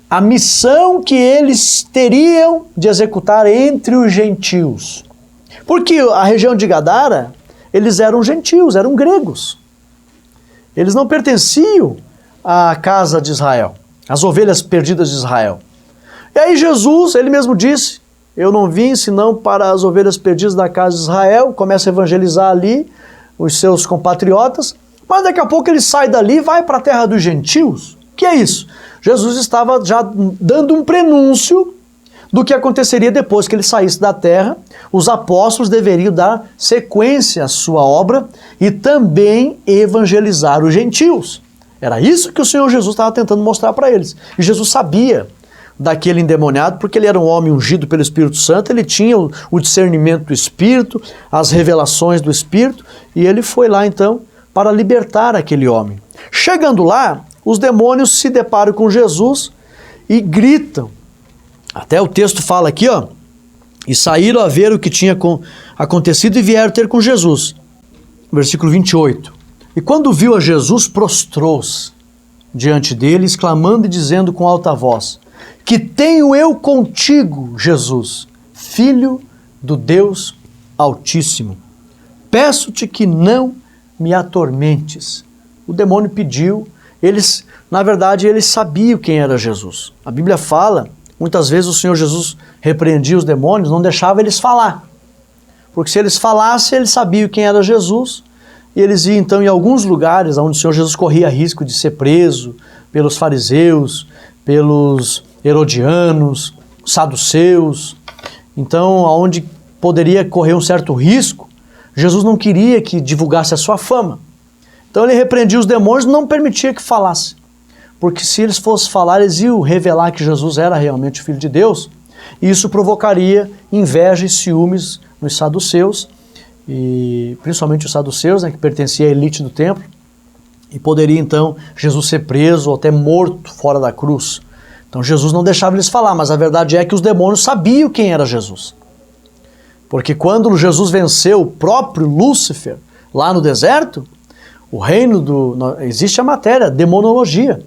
a missão que eles teriam de executar entre os gentios. Porque a região de Gadara, eles eram gentios, eram gregos. Eles não pertenciam à casa de Israel, às ovelhas perdidas de Israel. E aí Jesus, ele mesmo disse, eu não vim senão para as ovelhas perdidas da casa de Israel, começa a evangelizar ali os seus compatriotas, mas daqui a pouco ele sai dali e vai para a terra dos gentios. O que é isso? Jesus estava já dando um prenúncio do que aconteceria depois que ele saísse da terra. Os apóstolos deveriam dar sequência à sua obra e também evangelizar os gentios. Era isso que o Senhor Jesus estava tentando mostrar para eles. E Jesus sabia daquele endemoniado, porque ele era um homem ungido pelo Espírito Santo, ele tinha o discernimento do Espírito, as revelações do Espírito, e ele foi lá então para libertar aquele homem. Chegando lá, os demônios se deparam com Jesus e gritam. Até o texto fala aqui, ó, e saíram a ver o que tinha acontecido e vieram ter com Jesus. Versículo 28. E quando viu a Jesus, prostrou-se diante dele, exclamando e dizendo com alta voz, que tenho eu contigo, Jesus, Filho do Deus Altíssimo. Peço-te que não me atormentes. O demônio pediu, na verdade, eles sabiam quem era Jesus. A Bíblia fala, muitas vezes o Senhor Jesus repreendia os demônios, não deixava eles falar. Porque se eles falassem, eles sabiam quem era Jesus, e eles iam então em alguns lugares onde o Senhor Jesus corria risco de ser preso pelos fariseus, pelos herodianos, saduceus. Então, onde poderia correr um certo risco, Jesus não queria que divulgasse a sua fama. Então ele repreendia os demônios e não permitia que falasse. porque se eles fossem falar, eles iam revelar que Jesus era realmente o Filho de Deus, e isso provocaria inveja e ciúmes nos saduceus, e principalmente os saduceus, né, que pertencia à elite do templo, e poderia então Jesus ser preso ou até morto fora da cruz. Então Jesus não deixava eles falar, mas a verdade é que os demônios sabiam quem era Jesus. Porque quando Jesus venceu o próprio Lúcifer lá no deserto, o reino existe a matéria, demonologia.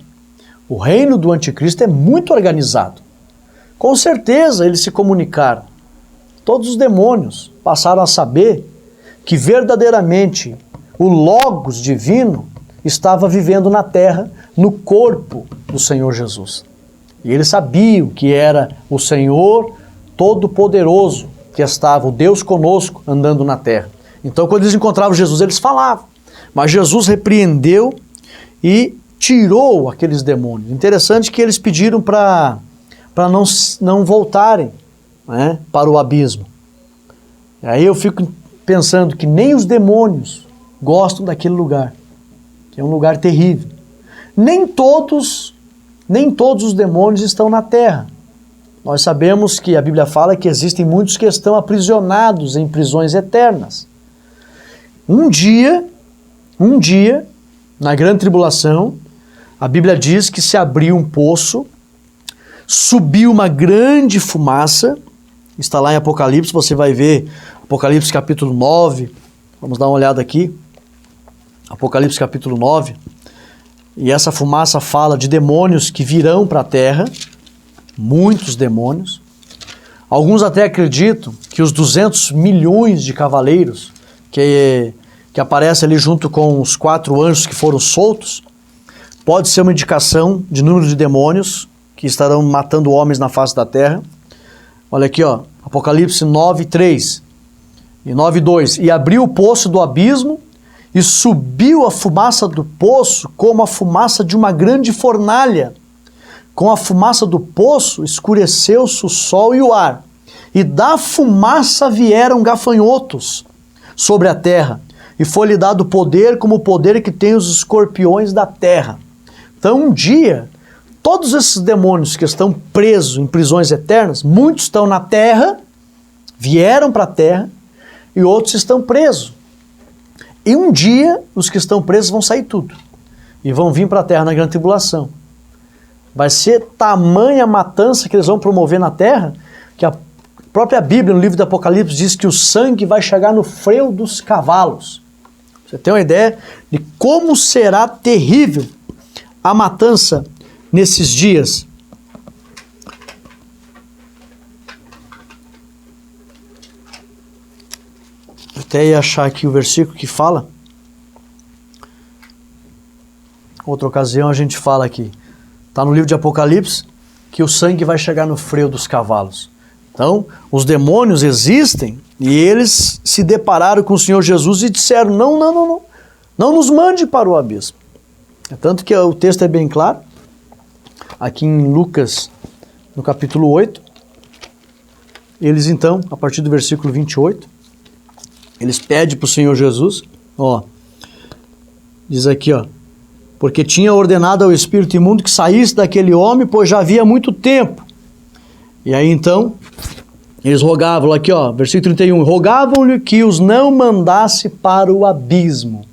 O reino do anticristo é muito organizado. Com certeza eles se comunicaram. Todos os demônios passaram a saber que verdadeiramente o Logos divino estava vivendo na terra, no corpo do Senhor Jesus. E eles sabiam que era o Senhor Todo-Poderoso que estava, o Deus conosco, andando na terra. Então, quando eles encontravam Jesus, eles falavam. Mas Jesus repreendeu e tirou aqueles demônios. Interessante que eles pediram para não voltarem, né, para o abismo. E aí eu fico pensando que nem os demônios gostam daquele lugar, que é um lugar terrível. Nem todos os demônios estão na terra. Nós sabemos que a Bíblia fala que existem muitos que estão aprisionados em prisões eternas. Um dia, na grande tribulação, a Bíblia diz que se abriu um poço, subiu uma grande fumaça, está lá em Apocalipse, você vai ver Apocalipse capítulo 9, vamos dar uma olhada aqui, Apocalipse capítulo 9, e essa fumaça fala de demônios que virão para a terra, muitos demônios. Alguns até acreditam que os 200 milhões de cavaleiros que aparecem ali junto com os 4 anjos que foram soltos, pode ser uma indicação de número de demônios que estarão matando homens na face da terra. Olha aqui, ó, Apocalipse 9:3 e 9:2. E abriu o poço do abismo e subiu a fumaça do poço como a fumaça de uma grande fornalha. Com a fumaça do poço escureceu-se o sol e o ar, e da fumaça vieram gafanhotos sobre a terra, e foi-lhe dado poder como o poder que tem os escorpiões da terra. Então um dia, todos esses demônios que estão presos em prisões eternas, muitos estão na terra, vieram para a terra, e outros estão presos. E um dia, os que estão presos vão sair tudo, e vão vir para a terra na grande tribulação. Vai ser tamanha matança que eles vão promover na terra, que a própria Bíblia, no livro do Apocalipse, diz que o sangue vai chegar no freio dos cavalos. Você tem uma ideia de como será terrível a matança nesses dias. Eu até ia achar aqui o versículo que fala. Outra ocasião a gente fala aqui. Está no livro de Apocalipse que o sangue vai chegar no freio dos cavalos. Então, os demônios existem e eles se depararam com o Senhor Jesus e disseram, não nos mande para o abismo. É tanto que o texto é bem claro, aqui em Lucas, no capítulo 8, eles então, a partir do versículo 28, eles pedem para o Senhor Jesus, ó, diz aqui, ó, porque tinha ordenado ao espírito imundo que saísse daquele homem, pois já havia muito tempo. E aí então, eles rogavam, aqui ó, versículo 31, rogavam-lhe que os não mandasse para o abismo.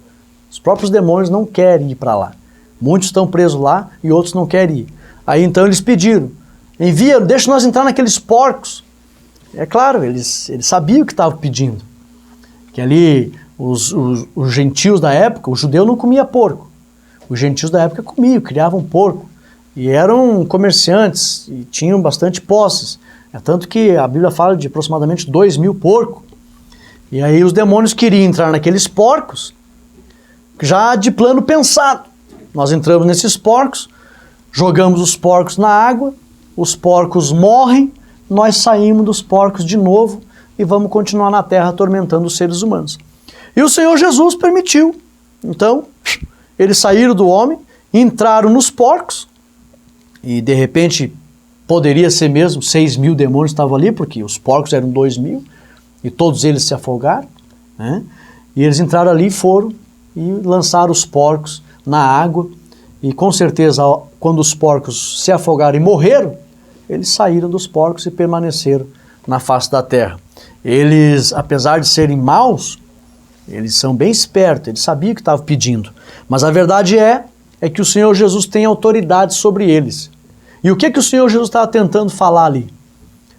Os próprios demônios não querem ir para lá. Muitos estão presos lá e outros não querem ir. Aí então eles pediram, envia, deixa nós entrar naqueles porcos. É claro, eles sabiam o que estavam pedindo. Que ali os gentios da época, o judeu não comia porco. Os gentios da época comiam, criavam porco. E eram comerciantes e tinham bastante posses. É tanto que a Bíblia fala de aproximadamente 2.000 porcos. E aí os demônios queriam entrar naqueles porcos, já de plano pensado. Nós entramos nesses porcos, jogamos os porcos na água, os porcos morrem, nós saímos dos porcos de novo e vamos continuar na terra atormentando os seres humanos. E o Senhor Jesus permitiu. Então, eles saíram do homem, entraram nos porcos, e de repente poderia ser mesmo 6.000 demônios estavam ali, porque os porcos eram 2.000, e todos eles se afogaram, né? E eles entraram ali, foram e lançaram os porcos na água, e com certeza quando os porcos se afogaram e morreram, eles saíram dos porcos e permaneceram na face da terra. Eles, apesar de serem maus, eles são bem espertos, eles sabiam o que estavam pedindo. Mas a verdade é que o Senhor Jesus tem autoridade sobre eles. E o que o Senhor Jesus estava tentando falar ali?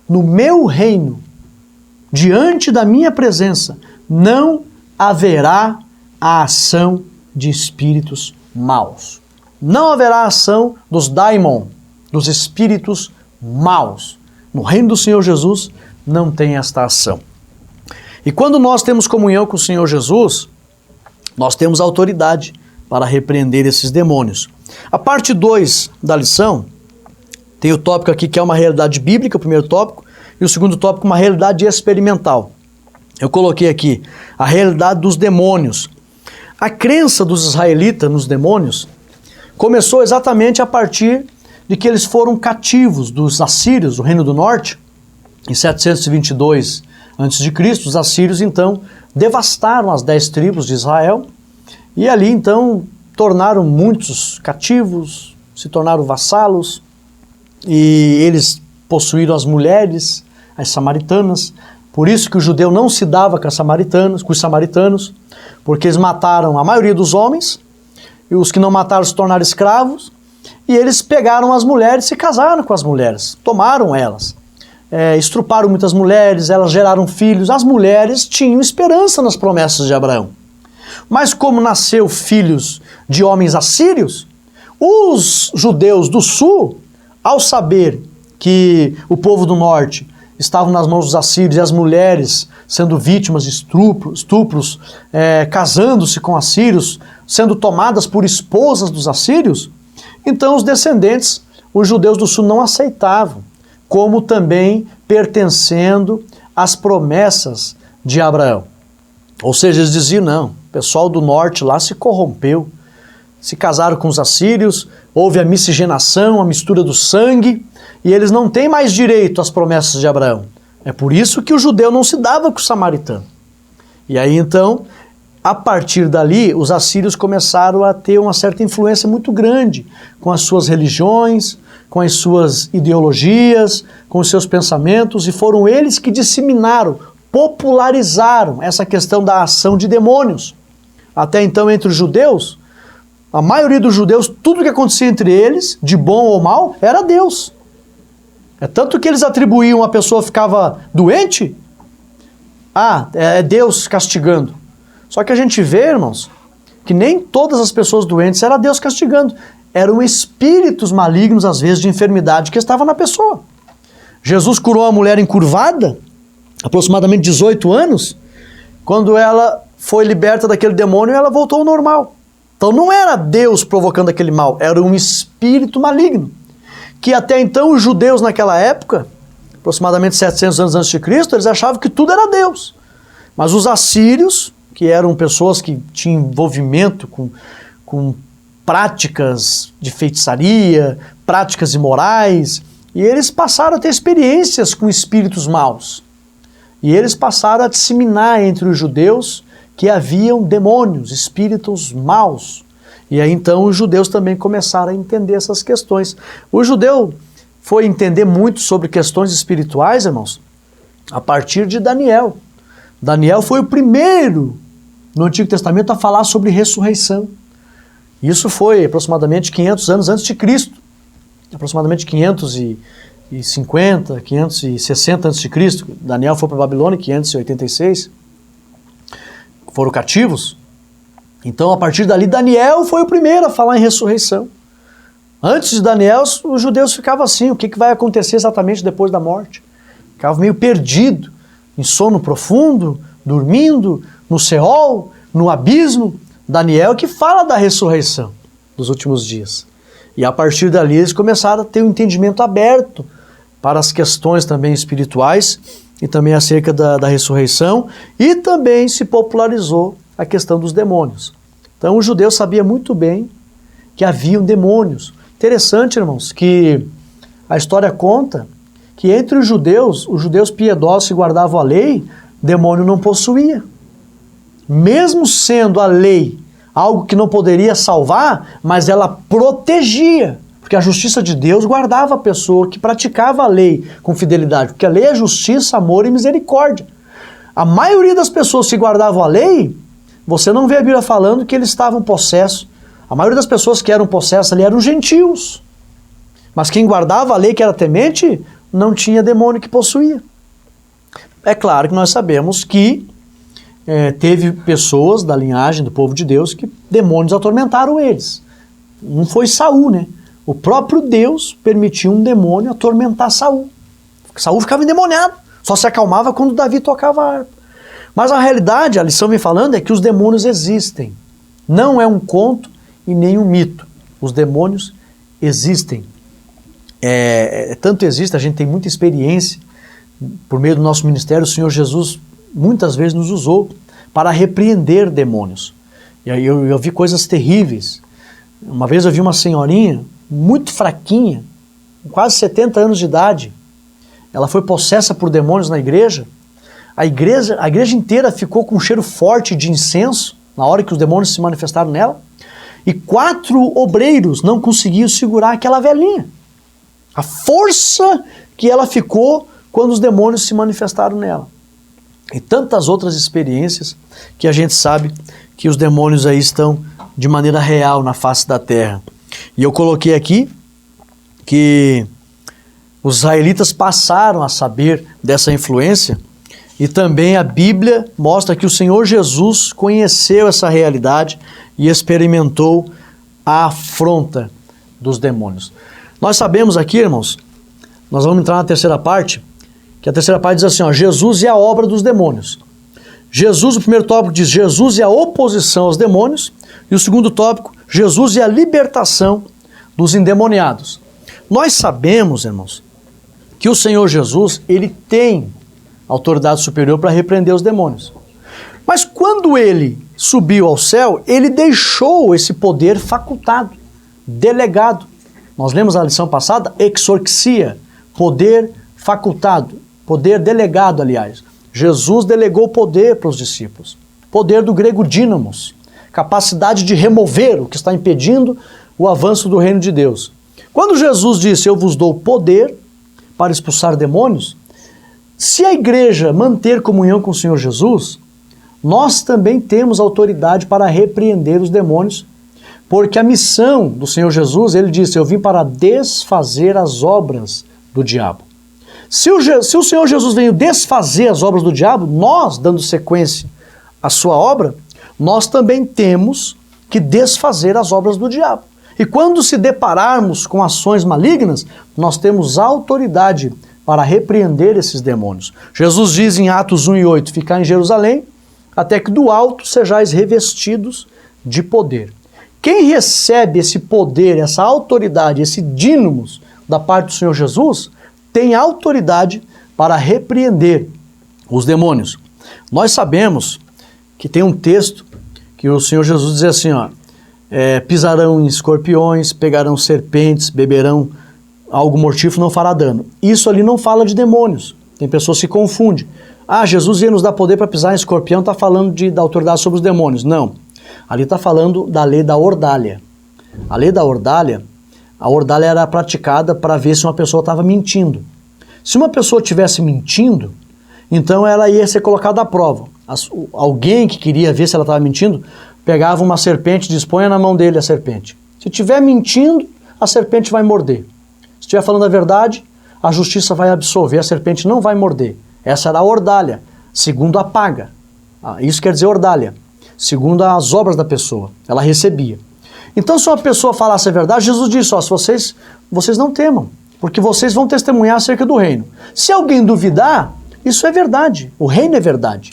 No meu reino, diante da minha presença, não haverá a ação de espíritos maus. Não haverá ação dos daimon, dos espíritos maus. No reino do Senhor Jesus não tem esta ação. E quando nós temos comunhão com o Senhor Jesus, nós temos autoridade para repreender esses demônios. A parte 2 da lição tem o tópico aqui que é uma realidade bíblica, o primeiro tópico, e o segundo tópico uma realidade experimental. Eu coloquei aqui a realidade dos demônios. A crença dos israelitas nos demônios começou exatamente a partir de que eles foram cativos dos assírios, do Reino do Norte, em 722 a.C., os assírios então devastaram as 10 tribos de Israel e ali então tornaram muitos cativos, se tornaram vassalos e eles possuíram as mulheres, as samaritanas. Por isso que o judeu não se dava com os samaritanos, porque eles mataram a maioria dos homens e os que não mataram se tornaram escravos e eles pegaram as mulheres e se casaram com as mulheres, tomaram elas. Estruparam muitas mulheres, elas geraram filhos. As mulheres tinham esperança nas promessas de Abraão. Mas como nasceu filhos de homens assírios, os judeus do sul, ao saber que o povo do norte estava nas mãos dos assírios e as mulheres sendo vítimas de estupros, casando-se com assírios, sendo tomadas por esposas dos assírios, então os descendentes, os judeus do sul não aceitavam, como também pertencendo às promessas de Abraão. Ou seja, eles diziam, não, o pessoal do norte lá se corrompeu, se casaram com os assírios, houve a miscigenação, a mistura do sangue, e eles não têm mais direito às promessas de Abraão. É por isso que o judeu não se dava com o samaritano. E aí então, a partir dali, os assírios começaram a ter uma certa influência muito grande com as suas religiões, com as suas ideologias, com os seus pensamentos, e foram eles que disseminaram, popularizaram essa questão da ação de demônios. Até então, entre os judeus, a maioria dos judeus, tudo que acontecia entre eles, de bom ou mal, era Deus. É tanto que eles atribuíam, a pessoa ficava doente, é Deus castigando. Só que a gente vê, irmãos, que nem todas as pessoas doentes era Deus castigando. Eram espíritos malignos, às vezes, de enfermidade que estavam na pessoa. Jesus curou uma mulher encurvada, aproximadamente 18 anos, quando ela foi liberta daquele demônio, ela voltou ao normal. Então não era Deus provocando aquele mal, era um espírito maligno, que até então os judeus naquela época, aproximadamente 700 anos antes de Cristo, eles achavam que tudo era Deus. Mas os assírios, que eram pessoas que tinham envolvimento com práticas de feitiçaria, práticas imorais, e eles passaram a ter experiências com espíritos maus. E eles passaram a disseminar entre os judeus que haviam demônios, espíritos maus. E aí então os judeus também começaram a entender essas questões. O judeu foi entender muito sobre questões espirituais, irmãos, a partir de Daniel. Daniel foi o primeiro no Antigo Testamento a falar sobre ressurreição. Isso foi aproximadamente 500 anos antes de Cristo. Aproximadamente 550, 560 antes de Cristo. Daniel foi para a Babilônia em 586. Foram cativos. Então, a partir dali, Daniel foi o primeiro a falar em ressurreição. Antes de Daniel, os judeus ficavam assim, o que vai acontecer exatamente depois da morte? Ficavam meio perdidos, em sono profundo, dormindo, no Seol, no abismo. Daniel que fala da ressurreição dos últimos dias. E a partir dali eles começaram a ter um entendimento aberto para as questões também espirituais e também acerca da ressurreição, e também se popularizou a questão dos demônios. Então o judeu sabia muito bem que haviam demônios. Interessante, irmãos, que a história conta que entre os judeus piedosos que guardavam a lei, demônio não possuía. Mesmo sendo a lei algo que não poderia salvar, mas ela protegia. Porque a justiça de Deus guardava a pessoa que praticava a lei com fidelidade. Porque a lei é justiça, amor e misericórdia. A maioria das pessoas que guardavam a lei, você não vê a Bíblia falando que eles estavam possessos. A maioria das pessoas que eram possessas ali eram gentios. Mas quem guardava a lei, que era temente, não tinha demônio que possuía. É claro que nós sabemos que teve pessoas da linhagem do povo de Deus que demônios atormentaram eles. Não foi Saul, né? O próprio Deus permitiu um demônio atormentar Saul. Saul ficava endemoniado, só se acalmava quando Davi tocava a harpa. Mas a realidade, a lição vem falando, é que os demônios existem. Não é um conto e nem um mito. Os demônios existem. Tanto existe, a gente tem muita experiência. Por meio do nosso ministério, o Senhor Jesus muitas vezes nos usou para repreender demônios. E aí eu vi coisas terríveis. Uma vez eu vi uma senhorinha muito fraquinha, com quase 70 anos de idade. Ela foi possessa por demônios na igreja. A igreja inteira ficou com um cheiro forte de incenso na hora que os demônios se manifestaram nela. E 4 obreiros não conseguiam segurar aquela velhinha. A força que ela ficou quando os demônios se manifestaram nela. E tantas outras experiências que a gente sabe que os demônios aí estão de maneira real na face da terra. E eu coloquei aqui que os israelitas passaram a saber dessa influência e também a Bíblia mostra que o Senhor Jesus conheceu essa realidade e experimentou a afronta dos demônios. Nós sabemos aqui, irmãos, nós vamos entrar na terceira parte, que a terceira parte diz assim, ó, Jesus e a obra dos demônios. Jesus, o primeiro tópico diz Jesus e a oposição aos demônios, e o segundo tópico, Jesus e a libertação dos endemoniados. Nós sabemos, irmãos, que o Senhor Jesus, ele tem autoridade superior para repreender os demônios. Mas quando ele subiu ao céu, ele deixou esse poder facultado, delegado. Nós lemos na lição passada, exorxia, poder facultado, poder delegado, aliás. Jesus delegou poder para os discípulos. Poder do grego dínamos, capacidade de remover o que está impedindo o avanço do reino de Deus. Quando Jesus disse, eu vos dou poder para expulsar demônios, se a igreja manter comunhão com o Senhor Jesus, nós também temos autoridade para repreender os demônios, porque a missão do Senhor Jesus, ele disse, eu vim para desfazer as obras do diabo. Se o Senhor Jesus veio desfazer as obras do diabo, nós, dando sequência à sua obra, nós também temos que desfazer as obras do diabo. E quando se depararmos com ações malignas, nós temos autoridade para repreender esses demônios. Jesus diz em Atos 1:8, ficar em Jerusalém, até que do alto sejais revestidos de poder. Quem recebe esse poder, essa autoridade, esse dínamos da parte do Senhor Jesus, tem autoridade para repreender os demônios. Nós sabemos que tem um texto que o Senhor Jesus diz assim, ó, pisarão em escorpiões, pegarão serpentes, beberão algo mortífero, não fará dano. Isso ali não fala de demônios. Tem pessoas que se confundem. Ah, Jesus ia nos dar poder para pisar em escorpião, está falando da autoridade sobre os demônios. Não. Ali está falando da lei da ordália. A lei da ordália, a ordália era praticada para ver se uma pessoa estava mentindo. Se uma pessoa estivesse mentindo, então ela ia ser colocada à prova. Alguém que queria ver se ela estava mentindo, pegava uma serpente e disponha na mão dele a serpente. Se estiver mentindo, a serpente vai morder. Se estiver falando a verdade, a justiça vai absolver, a serpente não vai morder. Essa era a ordália, segundo a paga. Isso quer dizer ordália, segundo as obras da pessoa. Ela recebia. Então, se uma pessoa falasse a verdade, Jesus disse, ó, vocês não temam, porque vocês vão testemunhar acerca do reino. Se alguém duvidar, isso é verdade, o reino é verdade.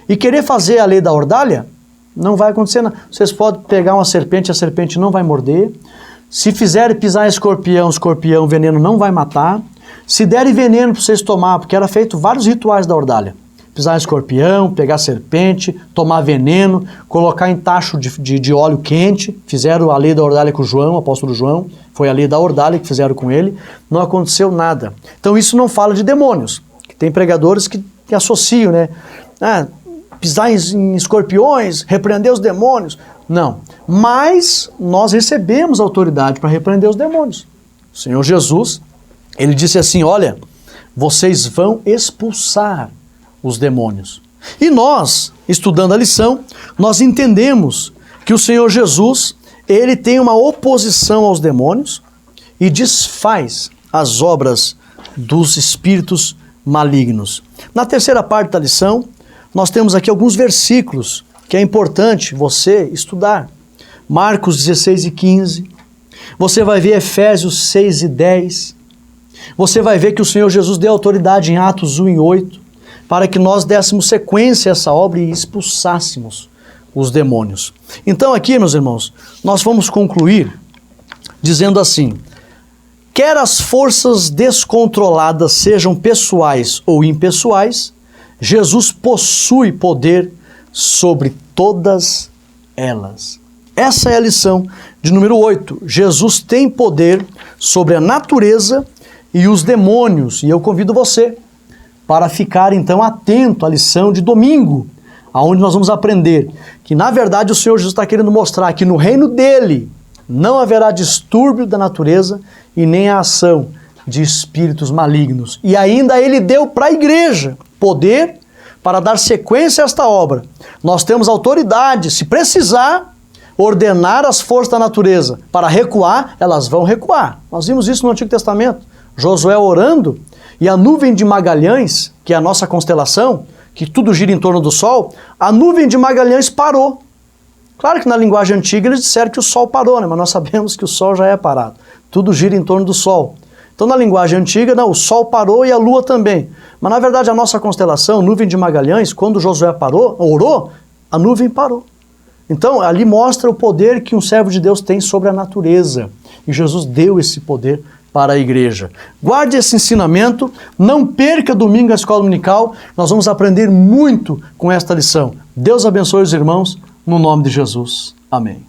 E querer fazer a lei da ordália, não vai acontecer nada. Vocês podem pegar uma serpente, a serpente não vai morder. Se fizerem pisar em escorpião, escorpião, veneno não vai matar. Se derem veneno para vocês tomar, porque era feito vários rituais da ordália. Pisar em escorpião, pegar serpente, tomar veneno, colocar em tacho de óleo quente. Fizeram a lei da ordália com o João, o apóstolo João. Foi a lei da ordália que fizeram com ele. Não aconteceu nada. Então isso não fala de demônios. Tem pregadores que associam, né? pisar em escorpiões, repreender os demônios. Não. Mas nós recebemos autoridade para repreender os demônios. O Senhor Jesus, ele disse assim, olha, vocês vão expulsar os demônios. E nós, estudando a lição, nós entendemos que o Senhor Jesus, ele tem uma oposição aos demônios e desfaz as obras dos espíritos malignos. Na terceira parte da lição, nós temos aqui alguns versículos que é importante você estudar. Marcos 16 e 15. Você vai ver Efésios 6 e 10. Você vai ver que o Senhor Jesus deu autoridade em Atos 1 e 8 para que nós dessemos sequência a essa obra e expulsássemos os demônios. Então aqui, meus irmãos, nós vamos concluir dizendo assim: quer as forças descontroladas sejam pessoais ou impessoais, Jesus possui poder sobre todas elas. Essa é a lição de número 8. Jesus tem poder sobre a natureza e os demônios. E eu convido você para ficar então atento à lição de domingo, onde nós vamos aprender que na verdade o Senhor Jesus está querendo mostrar que no reino dele não haverá distúrbio da natureza e nem a ação de espíritos malignos. E ainda ele deu para a igreja poder para dar sequência a esta obra. Nós temos autoridade, se precisar ordenar as forças da natureza para recuar, elas vão recuar. Nós vimos isso no Antigo Testamento. Josué orando e a nuvem de Magalhães, que é a nossa constelação, que tudo gira em torno do Sol, a nuvem de Magalhães parou. Claro que na linguagem antiga eles disseram que o Sol parou, né? Mas nós sabemos que o Sol já é parado. Tudo gira em torno do Sol. Então na linguagem antiga, não, o Sol parou e a Lua também. Mas na verdade a nossa constelação, nuvem de Magalhães, quando Josué orou, a nuvem parou. Então ali mostra o poder que um servo de Deus tem sobre a natureza. E Jesus deu esse poder para a igreja. Guarde esse ensinamento, não perca domingo a escola dominical, nós vamos aprender muito com esta lição. Deus abençoe os irmãos, no nome de Jesus. Amém.